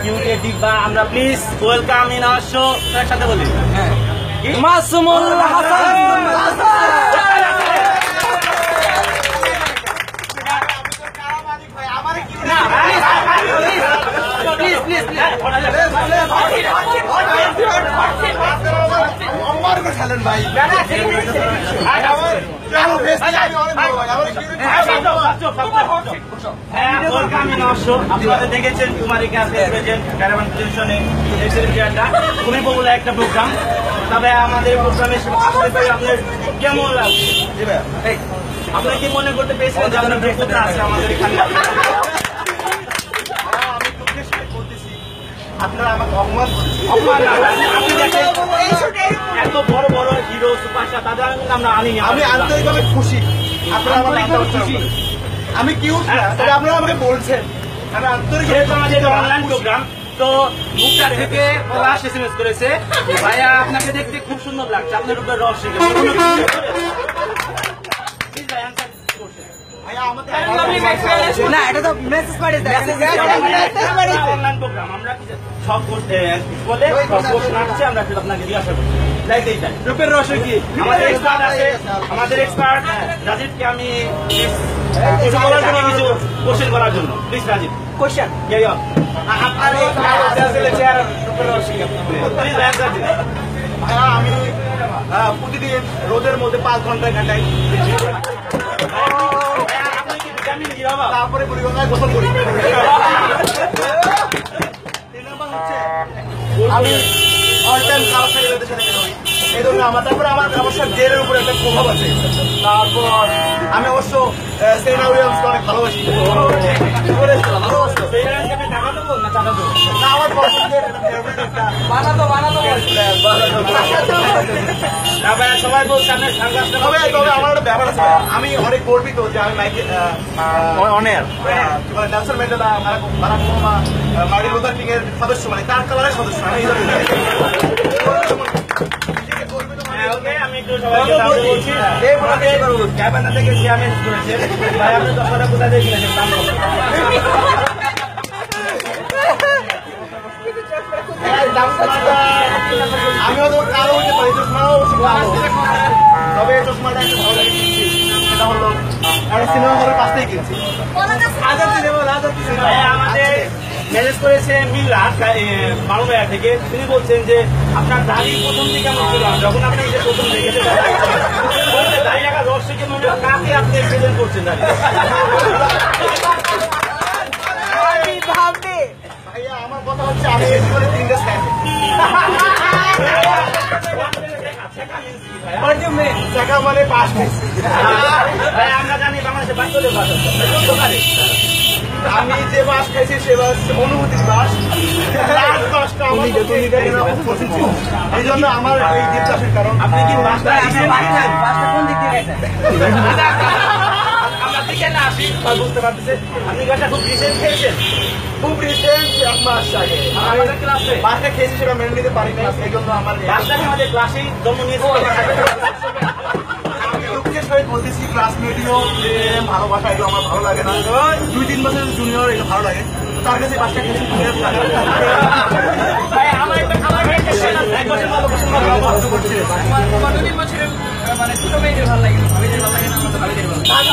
কিউটের ডিব্বা আমরা please welcome in our show একসাথে বলি মাসুমুল হাসান। আপনারা দেখেছেন কুমারী খুবই পপুলার একটা প্রোগ্রাম। তবে আমাদের প্রোগ্রামে আপনার কেমন লাগছে? আপনারা কি মনে করতে পেরেছিলেন যে আপনার ব্যস্ততা আছে আমাদের এখানে? আপনারা আমাকে অপমান এত বড় বড় হিরো সুপারস্টার তাদের আমরা আনিনি। আমি আন্তরিকভাবে খুশি, আপনারা আমার খুশি। আমি কিউট না, তবে আপনারা আমাকে বলছেন আমি আন্তরিক। আমাদের অনলাইন প্রোগ্রাম তো মুখটা থেকে পলাশ এসএমএস করেছে, ভাইয়া আপনাকে দেখতে খুব সুন্দর লাগছে, আপনার উপরে রস শিখে না, এটা তো মেসেজ পাঠিয়েছে অনলাইন প্রোগ্রাম। আমরা সব করতে বলে সব কোশ্চেন আসছে, আমরা আপনাকে জিজ্ঞাসা করছি রূপের রহস্য কি। আমাদের এক্সপার্ট আছে, আমাদের এক্সপার্ট রাজীবকে আমি কিছু বলার জন্য কিছু কোশ্চেন করার জন্য প্লিজ রাজীব কোশ্চেন আপনার রূপের রহস্য কি প্লিজ অ্যান্সার দিন। আমি প্রতিদিন রোদের মধ্যে 5 ঘন্টা কাটাই, তারপরে পরিগঙ্গায় গোসল করি। 3 নম্বর হচ্ছে আমি অল টাইম খারাপ ছেলেদের সাথে বের হই, এই জন্য তারপরে আমার অবশ্যই জেলের উপরে একটা প্রভাব আছে। তারপর আমি অবশ্য সেরেনা উইলিয়ামসকে অনেক ভালোবাসি। আমার পছন্দের সবাই বলছে আমার একটা ব্যাপার আছে, আমি অনেক গর্বিত যে আমি অনেক Nelson Mandela, Barack Obama, Martin Luther king এর সদস্য, মানে তার কালারের সদস্য। আমি একটু সবাইকে বলছি ক্যাবানা থেকে সিয়ামেন্স করেছে, ভাই আপনি দশটা কোথায় দেখলেন? আমিও তো কালো হইতে পারি, চশমাও তবে চশমাটা একটু ভালো লাগে কিনছি, সেটা হলো একটা সিনেমা হলের পাশেই কিনছি। আমাদের ম্যানেজ করেছে মিল্লাত বাংলা থেকে, তিনি বলছেন যে আপনার দাড়ি প্রথম দিকে কেমন ছিল, যখন আপনি যে প্রথম দেখেছেন দাড়ি রাখা রস থেকে মনে হয় কাকে আপনি প্রেজেন্ট করছেন দাড়ি। ভাইয়া আমার কথা হচ্ছে আমি এই জীবনে 3টা স্ট্যান্ড মানে পাস আমরা জানি বাংলাদেশে বাস চলে আমি যে বাস খাইছি সে বাস অনুভূতির বাস, এই জন্য আমার এই জিজ্ঞাসার কারণ। আপনি কি বাসটা কোন দিক থেকে আমরা দিকে না আসি বুঝতে পারতেছে আপনি গাছটা খুব রিসেন্ট খেয়েছেন? খুব রিসেন্ট 1 মাস আগে আমাদের ক্লাসে বাসটা খেয়েছি, সেটা মেনে নিতে পারি না, এই জন্য আমার বাসটা আমাদের ক্লাসেই জন্ম নিয়েছে। আমি দুঃখের সহিত বলতেছি ক্লাসমেটও ভালোবাসা এগুলো আমার ভালো লাগে না, 2-3 বছরের জুনিয়র এটা ভালো লাগে, তার কাছে বাসটা খেয়েছি আমার একটা খাবার মানে ছোট মেয়েদের ভালো লাগে, ভাবিদের ভালো লাগে না, আমাদের ভাবিদের ভালো লাগে।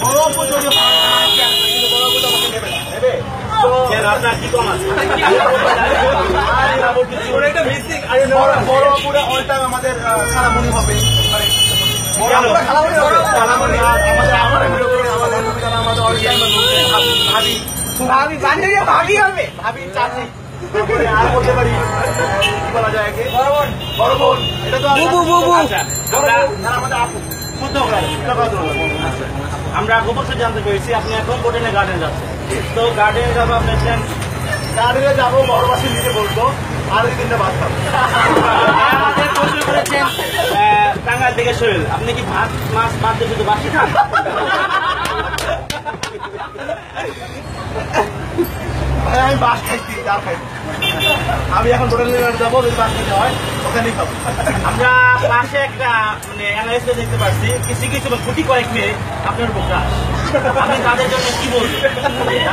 বড় যদি আপনার কি কম আছে আমাদের খারাপমনি হবে, ভাবি হবে, ভাবি চাচি আর বলতে পারি বলা যায় বড় বোন, এটা তো আমাদের আপু। আমরা অবশ্যই জানতে পেরেছি আপনি এখন বোটানি গার্ডেন যাচ্ছেন, তো গার্ডেনে যাবো আপনার গার্ডেনে যাবো বড় বাসে নিতে বলবো, আর 2-3টা বাস পাবো। আমাদের প্রশ্ন করেছেন টাঙ্গাইল থেকে সোহেল, আপনি কি ভাত মাছ বাদ দিয়ে শুধু বাসি খান? আমি বাস খাইছি, ডাল খাইছি, আমি এখন বোটানি গার্ডেন যাবো, যদি বাস খেতে হয় ওখানেই খাবো। আমরা পাশে একটা মানে অ্যানালাইসিস দেখতে পাচ্ছি কিছু কিছু খুঁটি কয়েক মেয়ে আপনার উপর ক্রাশ, আপনি তাদের জন্য কি বলবেন?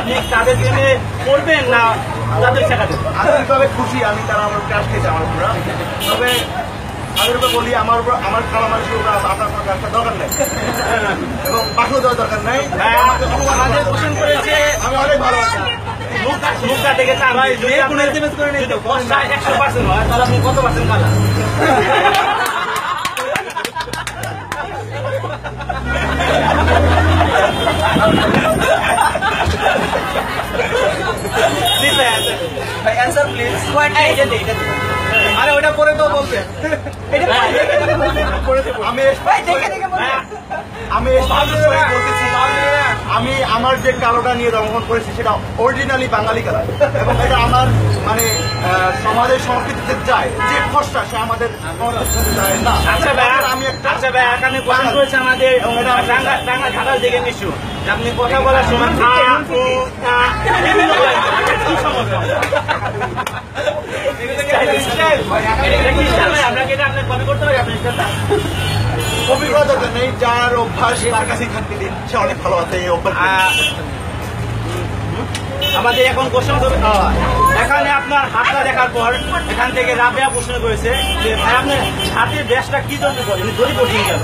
আপনি তাদের জন্য করবেন না তাদের টাকা দেবো। আন্তরিকভাবে খুশি আমি, তারা আমার ক্যাশ খেয়েছে আমার উপর। তবে আমি ওটা বলি, আমার উপর আমার খাওয়া মানুষের উপর আপনার কোনো কাজটা দরকার নেই এবং পাঠিয়ে দেওয়ার দরকার নেই। আমাদের পোষণ করেছে, আমি অনেক ভালো আছি। মুখটা দেখে চা ভাই যদি 100% হয় তাহলে আপনি কত পার্সেন্ট কালা? আরে ওটা পরে তো বলবে। আমি আমার যে কালোটা নিয়ে জন্মগ্রহণ করেছি সেটা অরিজিনালি বাঙালি কালার এবং এটা আমার মানে সমাজের সংস্কৃতিতে যায় যে ফসটা সে আমাদের সংস্কৃতিতে যায় না। আচ্ছা ভাই, আমি একটা এখানে কোশ্চেন করেছে আমাদের টাঙ্গা ঢাকার দিকে নিশ্চয় আপনি কথা বলার সময় আপনাকে এটা আপনার কপি করতে হবে। আপনার অভিজ্ঞতা দরকার নেই, যার অভ্যাস তার কাছেই থাকতে দিন, সে অনেক ভালো আছে এই অভ্যাস। আমাদের এখন কোশ্চেন করবে, এখানে আপনার হাতটা দেখার পর এখান থেকে রাবেয়া প্রশ্ন করেছে যে ভাই আপনার হাতের ব্যাসটা কি জন্য করেন, দড়ি কঠিন কেন?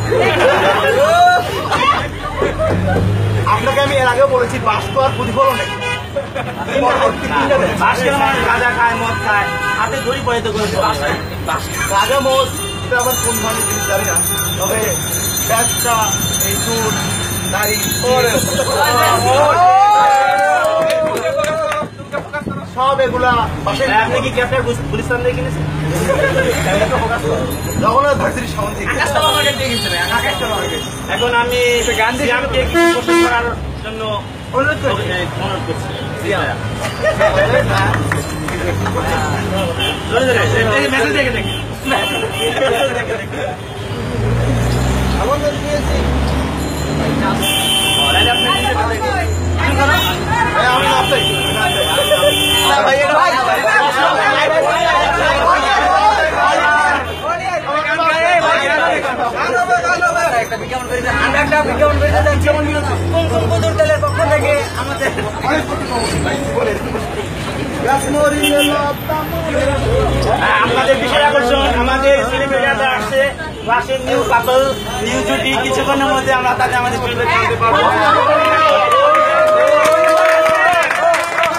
আপনাকে আমি এর আগেও বলেছি বাস তো আর প্রতিফলন নেই। বাসের মানুষ গাঁজা খায়, মদ খায়, হাতে দড়ি পড়াইতে করেছে। গাঁজা মদ এটা আবার কোন ধরনের জিনিস জানি না, তবে ব্যাসটা এই চুল দাড়ি সব এগুলা বাসের। আপনি কি ক্যাপ্টার গুলিস্তান দিয়ে কিনেছেন? জগন্নাথ ভার্সিটির সামনে থেকে এখন আমি সিয়ামকে কিছু প্রশ্ন করার জন্য অনুরোধ করছি। মেসেজ দেখে দেখি আমাদের বিশেষ আকর্ষণ আমাদের সেলিব্রিটিরা আসছে, বাসের নিউ কাপল, নিউ জুটি, কিছুক্ষণের মধ্যে আমরা তাদের আমাদের